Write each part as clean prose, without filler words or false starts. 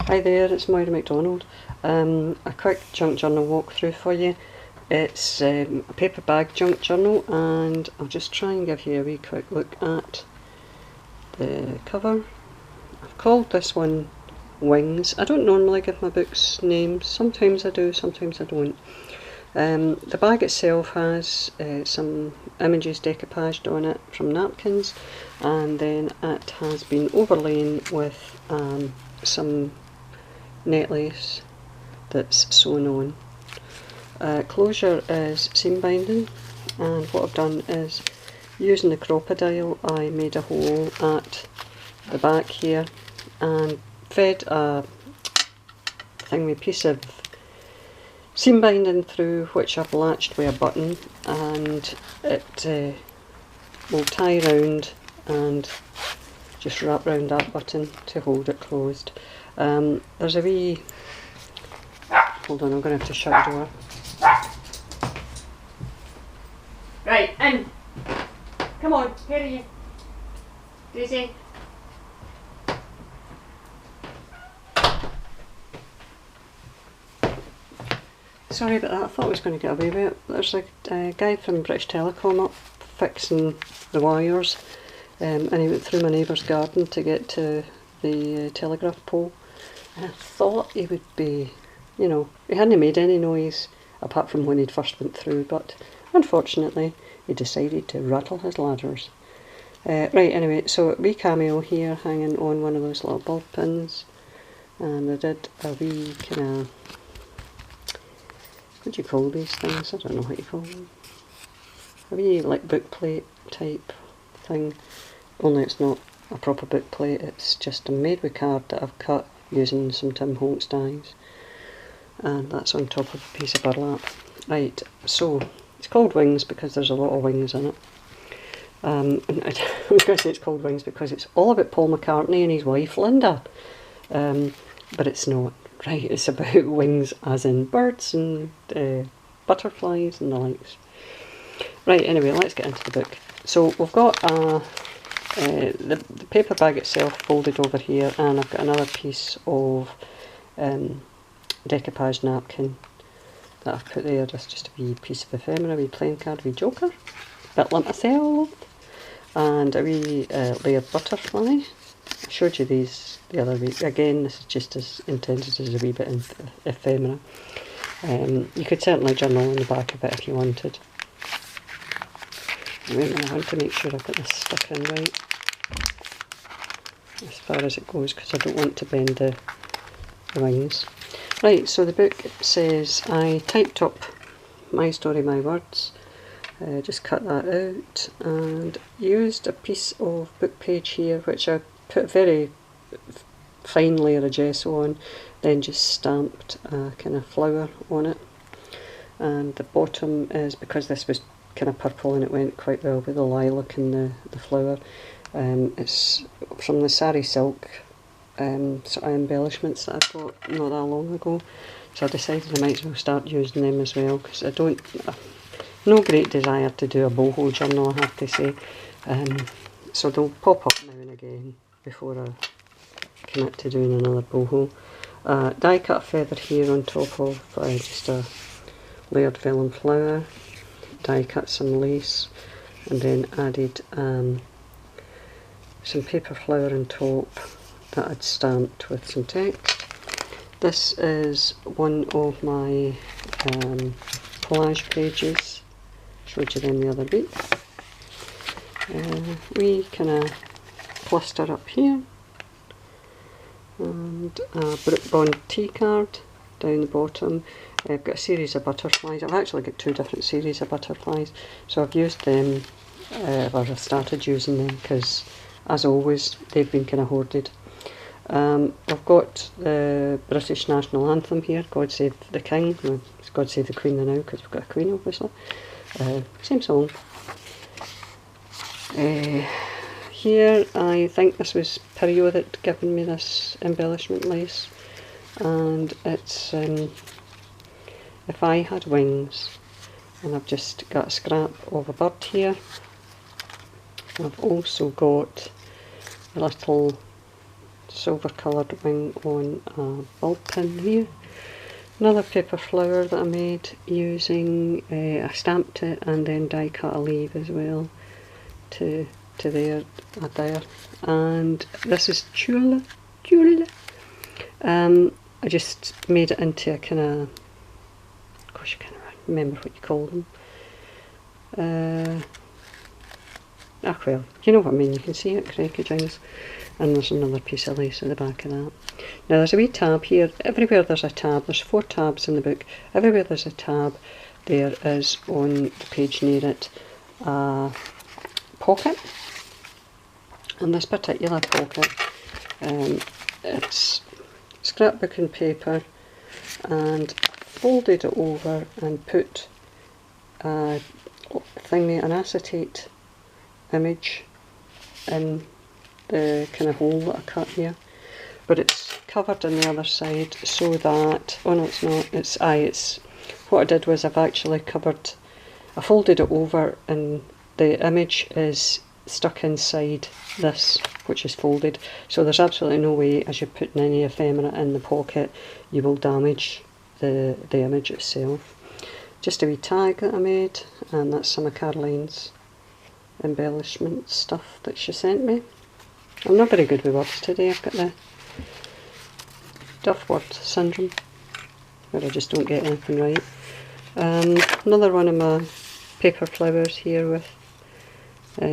Hi there, it's Moira McDonald. A quick junk journal walkthrough for you. It's a paper bag junk journal, and I'll just try and give you a wee quick look at the cover. I've called this one Wings. I don't normally give my books names. Sometimes I do, sometimes I don't. The bag itself has some images decoupaged on it from napkins, and then it has been overlain with some net lace that's sewn on. Closure is seam binding, and what I've done is, using the crocodile, I made a hole at the back here and fed a thing with a piece of seam binding through, which I've latched with a button, and it will tie round and just wrap round that button to hold it closed. There's a wee, hold on, I'm going to have to shut the door. Right, in! Come on, here are you. Daisy. Sorry about that, I thought I was going to get away with it. There's a guy from British Telecom up fixing the wires, and he went through my neighbour's garden to get to the telegraph pole. And I thought he would be, you know, he hadn't made any noise apart from when he'd first went through, but unfortunately he decided to rattle his ladders. Right, anyway, so a wee cameo here hanging on one of those little bulb pins, and I did a wee kind of, what do you call these things? I don't know what you call them. A wee like book plate type thing, only it's not a proper book plate, it's just a made with card that I've cut using some Tim Holtz dies, and that's on top of a piece of burlap. Right, so it's called Wings because there's a lot of wings in it. And I was going to say it's called Wings because it's all about Paul McCartney and his wife Linda, but it's not. Right, it's about wings as in birds and butterflies and the likes. Right, anyway, let's get into the book. So we've got the paper bag itself folded over here, and I've got another piece of decoupaged napkin that I've put there. That's just a wee piece of ephemera, a wee playing card, a wee joker, a bit like myself, and a wee layered butterfly. I showed you these the other week. Again, this is just as intended as a wee bit of ephemera. You could certainly journal in the back of it if you wanted. Wait a minute, I want to make sure I've got this stuck in right as far as it goes, because I don't want to bend the wings. Right, so the book says, I typed up my story, my words, just cut that out, and used a piece of book page here, which I put a very fine layer of gesso on, then just stamped a kind of flower on it. And the bottom is, because this was kind of purple and it went quite well with the lilac and the flower, it's from the sari silk sort of embellishments that I got not that long ago, so I decided I might as well start using them as well, because I don't, no great desire to do a boho journal, I have to say, so they'll pop up now and again before I commit to doing another boho. Die cut feather here on top of just a layered vellum flower, die cut some lace, and then added some paper flower on top that I'd stamped with some text. This is one of my collage pages, showed you them the other week. We kind of cluster up here, and a Brook Bond tea card down the bottom. I've got a series of butterflies. I've actually got two different series of butterflies, so I've used them, or I've started using them, because as always they've been kind of hoarded. I've got the British National Anthem here, God Save the King. Well, it's God Save the Queen now, because we've got a Queen obviously. Same song. Here, I think this was Perio that given me this embellishment lace, and it's If I Had Wings, and I've just got a scrap of a bird here. I've also got a little silver coloured wing on a bulb pin here. Another paper flower that I made using, I stamped it and then die cut a leaf as well to there. And this is tulle. I just made it into a kind of, gosh, I can't remember what you call them. Well, you know what I mean, you can see it, crikey Jones. And there's another piece of lace at the back of that. Now there's a wee tab here. Everywhere there's a tab. There's 4 tabs in the book. Everywhere there's a tab, there is on the page near it a pocket. And this particular pocket, it's scrapbooking paper, and folded it over and put a thingy, an acetate image in the kind of hole that I cut here, but it's covered on the other side so that, oh no it's not, it's what I did was I've actually covered, I folded it over and the image is stuck inside this, which is folded, so there's absolutely no way as you're putting any ephemera in the pocket you will damage the image itself. Just a wee tag that I made, and that's some of Caroline's embellishment stuff that she sent me. I'm not very good with words today. I've got the duff word syndrome where I just don't get anything right. Another one of my paper flowers here with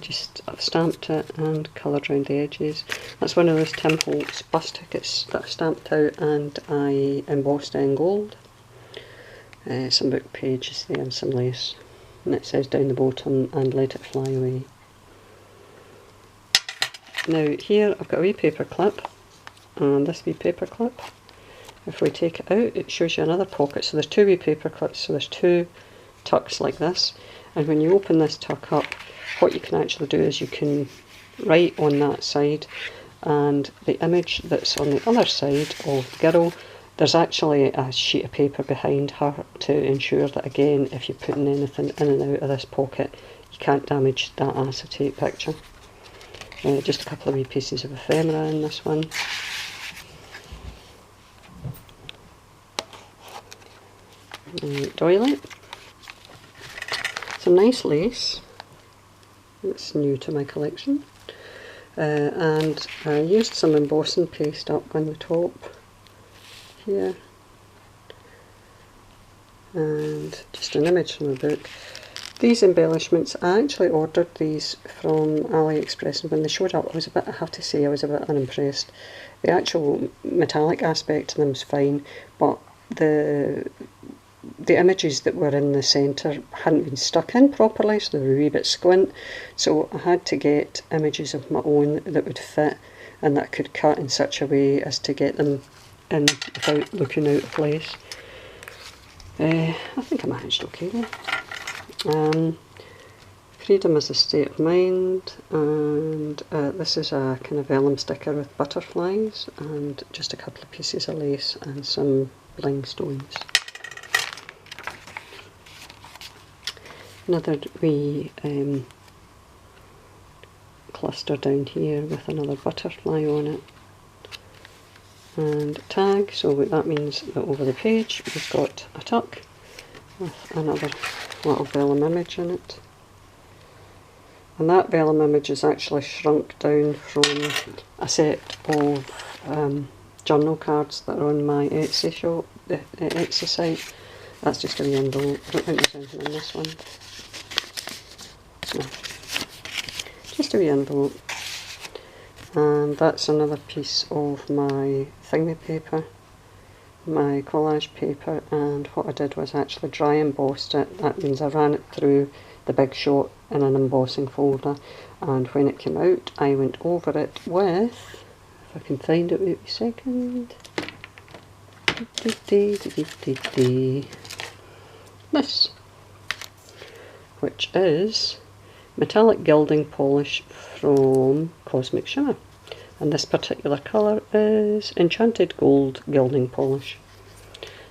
just I've stamped it and coloured around the edges. That's one of those Tim Holtz bus tickets that I stamped out and I embossed it in gold. Some book pages there and some lace, and it says down the bottom, and let it fly away. Now here I've got a wee paper clip, and this wee paper clip, if we take it out it shows you another pocket, so there's 2 wee paper clips, so there's 2 tucks like this, and when you open this tuck up, what you can actually do is you can write on that side, and the image that's on the other side of the girl, there's actually a sheet of paper behind her to ensure that, again, if you're putting anything in and out of this pocket, you can't damage that acetate picture. Just a couple of wee pieces of ephemera in this one. Doily. Some nice lace. It's new to my collection. And I used some embossing paste up on the top here, and just an image from the book. These embellishments, I actually ordered these from AliExpress, and when they showed up I have to say I was a bit unimpressed. The actual metallic aspect of them is fine, but the images that were in the centre hadn't been stuck in properly, so they were a wee bit squint, so I had to get images of my own that would fit and that I could cut in such a way as to get them in without looking out of place. I think I managed okay though. Freedom is a state of mind, and this is a kind of vellum sticker with butterflies and just a couple of pieces of lace and some bling stones. Another wee cluster down here with another butterfly on it. And tag, so that means that over the page we've got a tuck with another little vellum image in it. And that vellum image is actually shrunk down from a set of journal cards that are on my Etsy shop, the Etsy site. That's just a wee envelope. I don't think there's anything in this one. No. Just a wee envelope. And that's another piece of my thingy paper, my collage paper, and what I did was actually dry embossed it. That means I ran it through the Big Shot in an embossing folder, and when it came out I went over it with, if I can find it, wait a second, this, which is metallic gilding polish from Cosmic Shimmer, and this particular colour is Enchanted Gold Gilding Polish.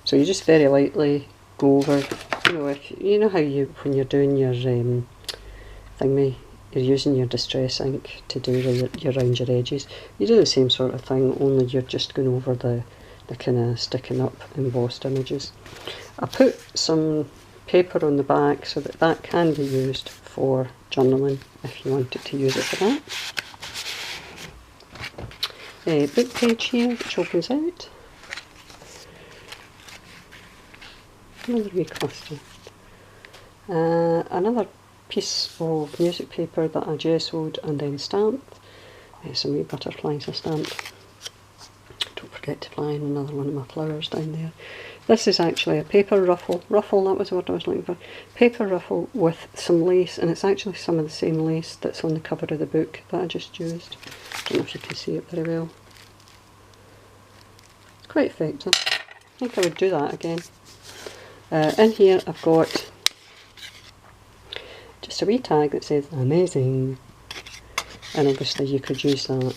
So you just very lightly go over, you know, if you know how you, when you're doing your thingy, you're using your distress ink to do around your edges. You do the same sort of thing, only you're just going over the kind of sticking up embossed images. I put some paper on the back so that that can be used for journaling if you wanted to use it for that. A book page here which opens out. Another wee cluster. Another piece of music paper that I gessoed and then stamped. Some wee butterflies I stamped. Don't forget to find another one of my flowers down there. This is actually a paper ruffle. Ruffle, that was what I was looking for. Paper ruffle with some lace, and it's actually some of the same lace that's on the cover of the book that I just used. I don't know if you can see it very well. Quite effective. I think I would do that again. In here I've got just a wee tag that says amazing, and obviously you could use that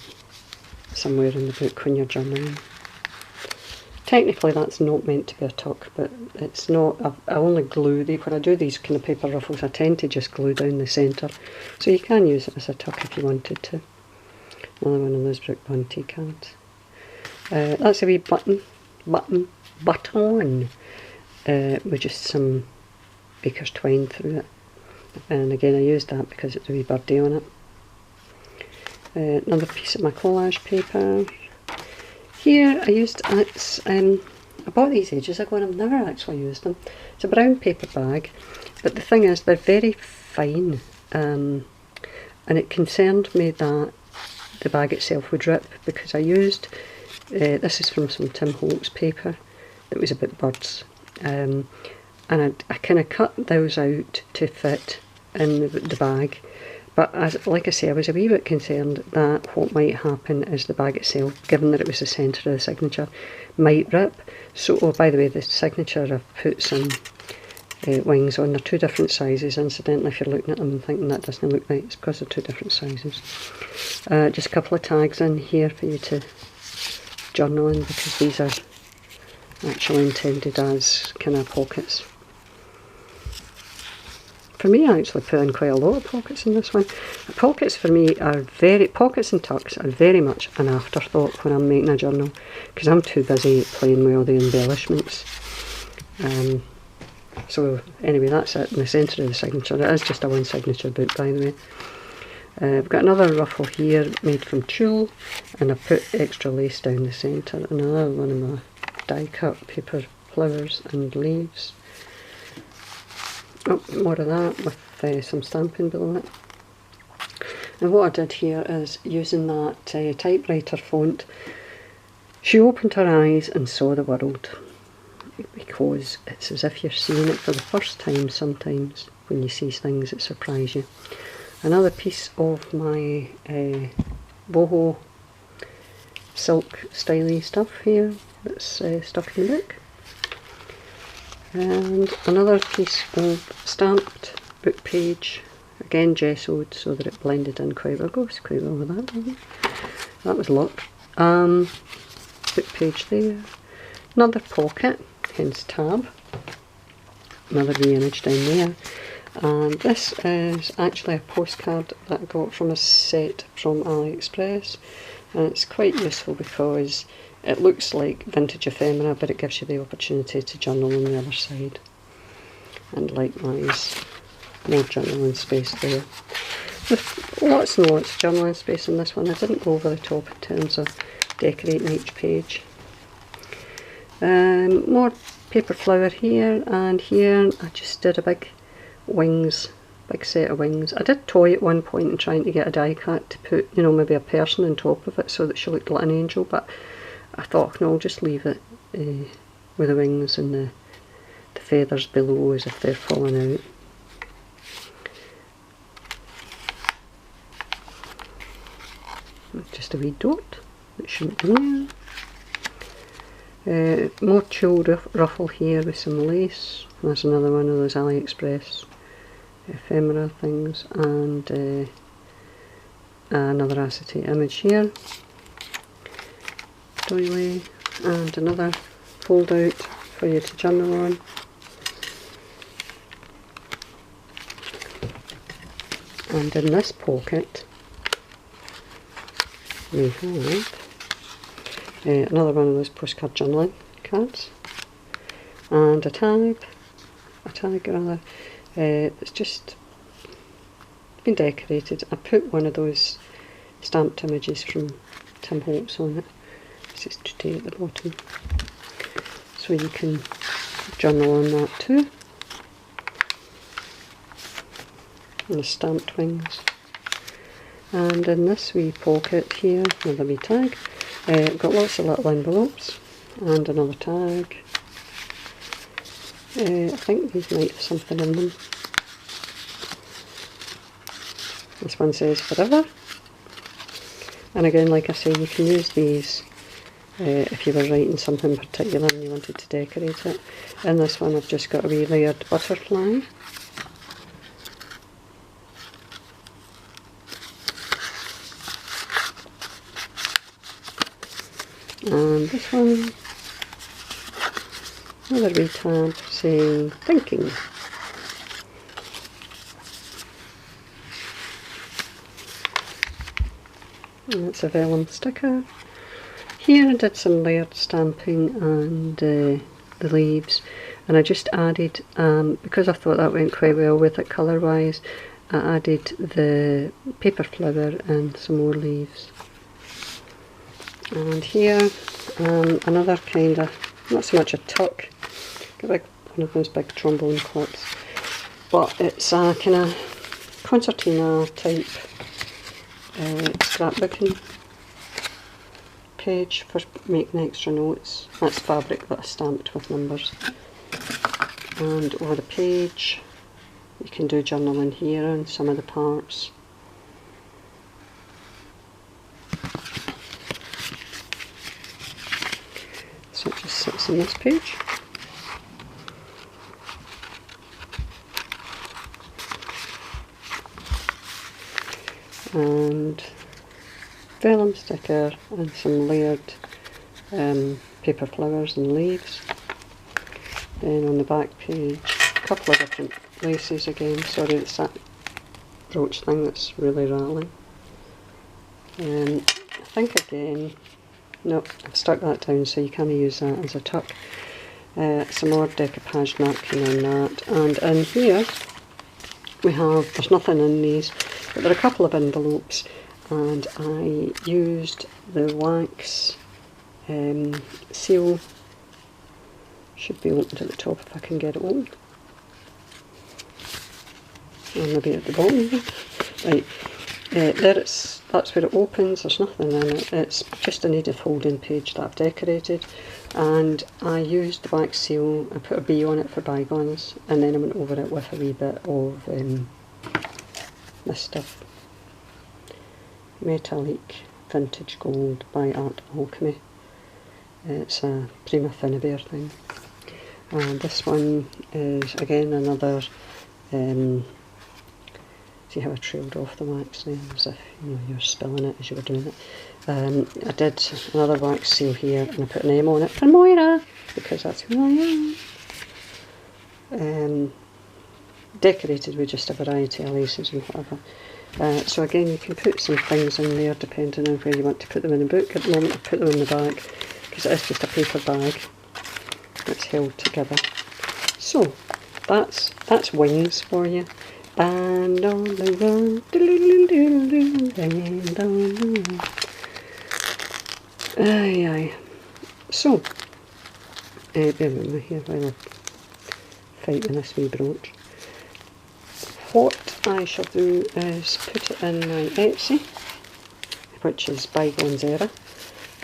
somewhere in the book when you're journaling. Technically that's not meant to be a tuck, but it's not. I only glue when I do these kind of paper ruffles, I tend to just glue down the centre, so you can use it as a tuck if you wanted to. Another one of those Brook Bond tea cards. That's a wee button with just some baker's twine through it, and again I used that because it's a wee birdie on it. Another piece of my collage paper. Here I used, I bought these ages ago and I've never actually used them. It's a brown paper bag, but the thing is they're very fine, and it concerned me that the bag itself would rip, because I used, this is from some Tim Holtz paper that was a bit birds, and I kind of cut those out to fit in the bag. But like I say, I was a wee bit concerned that what might happen is the bag itself, given that it was the centre of the signature, might rip. So, oh, by the way, the signature, I've put some wings on. They're two different sizes, incidentally, if you're looking at them and thinking that doesn't look right, it's because they're two different sizes. Just a couple of tags in here for you to journal in, because these are actually intended as kind of pockets. For me, I actually put in quite a lot of pockets in this one. Pockets for me are pockets and tucks are very much an afterthought when I'm making a journal, because I'm too busy playing with all the embellishments. So anyway, that's it in the centre of the signature. It is just a one signature book, by the way. I've got another ruffle here made from tulle, and I put extra lace down the centre. Another one of my die cut paper flowers and leaves. Oh, more of that with some stamping below it. And what I did here is, using that typewriter font, she opened her eyes and saw the world, because it's as if you're seeing it for the first time sometimes when you see things that surprise you. Another piece of my boho silk styly stuff here that's stuck in the book. And another piece of stamped book page, again gessoed so that it blended in quite well. Goes quite well with that, really. That was luck. Book page there. Another pocket, hence tab. Another wee image down there. And this is actually a postcard that I got from a set from AliExpress, and it's quite useful because it looks like vintage ephemera, but it gives you the opportunity to journal on the other side. And likewise, more journaling space there. With lots and lots of journaling space in this one. I didn't go over the top in terms of decorating each page. More paper flower here, and here I just did a big set of wings. I did toy at one point in trying to get a die cut to put, you know, maybe a person on top of it so that she looked like an angel, but I thought, no, I'll just leave it with the wings and the feathers below as if they're falling out. Just a wee dot that shouldn't be there. More tulle ruffle here with some lace. That's another one of those AliExpress ephemera things, and another acetate image here. Doily, and another fold out for you to journal on. And in this pocket we have another one of those postcard journaling cards, and a tag rather, it's just been decorated. I put one of those stamped images from Tim Holtz on it. It's just today at the bottom, so you can journal on that too. And the stamped wings. And in this wee pocket here, another wee tag. I've got lots of little envelopes and another tag. I think these might have something in them. This one says forever. And again, like I say, you can use these if you were writing something particular and you wanted to decorate it. In this one I've just got a wee layered butterfly. And this one, another wee tab saying thinking. And it's a vellum sticker. Here I did some layered stamping and the leaves, and I just added, because I thought that went quite well with it colour wise, I added the paper flower and some more leaves. And here, another kind of, not so much a tuck, like one of those big trombone clips, but it's a kind of concertina type scrapbooking page for making extra notes. That's fabric that I stamped with numbers. And over the page, you can do journaling here on some of the parts. So it just sits on this page. And vellum sticker and some layered paper flowers and leaves. Then on the back page, a couple of different laces again. Sorry, it's that brooch thing that's really rattling. I think again, no, I've stuck that down so you can't use that as a tuck. Some more decoupaged napkin on that, and in here we have, there's nothing in these, but there are a couple of envelopes, and I used the wax seal, should be opened at the top if I can get it open, and maybe at the bottom. Right, there it's, that's where it opens, there's nothing in it, it's just a needed folding page that I've decorated, and I used the wax seal, I put a bee on it for bygones, and then I went over it with a wee bit of this stuff, Metallic Vintage Gold by Art Alchemy. It's a Prima Finibare thing. And this one is again another, see how I trailed off the wax there, as if you're spilling it as you were doing it. I did another wax seal here, and I put an M on it for Moira, because that's who I am. Decorated with just a variety of laces and whatever. So again, you can put some things in there depending on where you want to put them in the book. At the moment I put them in the bag, because it is just a paper bag that's held together. So that's wings for you. Band on the run, band on the run. Aye aye. So, bear with me here while I fight with this wee brooch. What I shall do is put it in my Etsy, which is Bygones Era,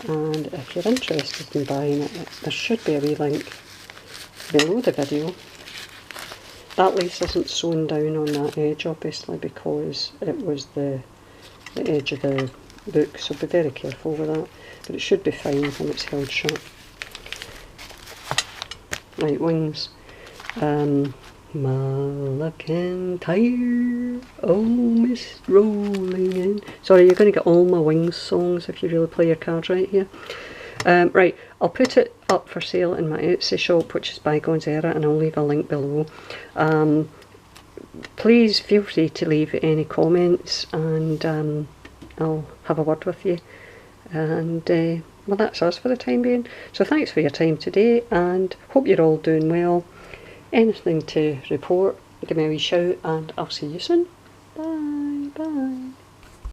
and if you're interested in buying it, there should be a wee link below the video. That lace isn't sewn down on that edge obviously, because it was the edge of the book, so be very careful with that, but it should be fine when it's held shut. Right, wings. Malachentire, oh mist rolling in. Sorry, you're going to get all my Wings songs if you really play your cards right here. Right, I'll put it up for sale in my Etsy shop, which is Bygones Era, and I'll leave a link below. please feel free to leave any comments, and I'll have a word with you. And well, that's us for the time being. So thanks for your time today, and hope you're all doing well. Anything to report, give me a wee shout, and I'll see you soon. Bye, bye.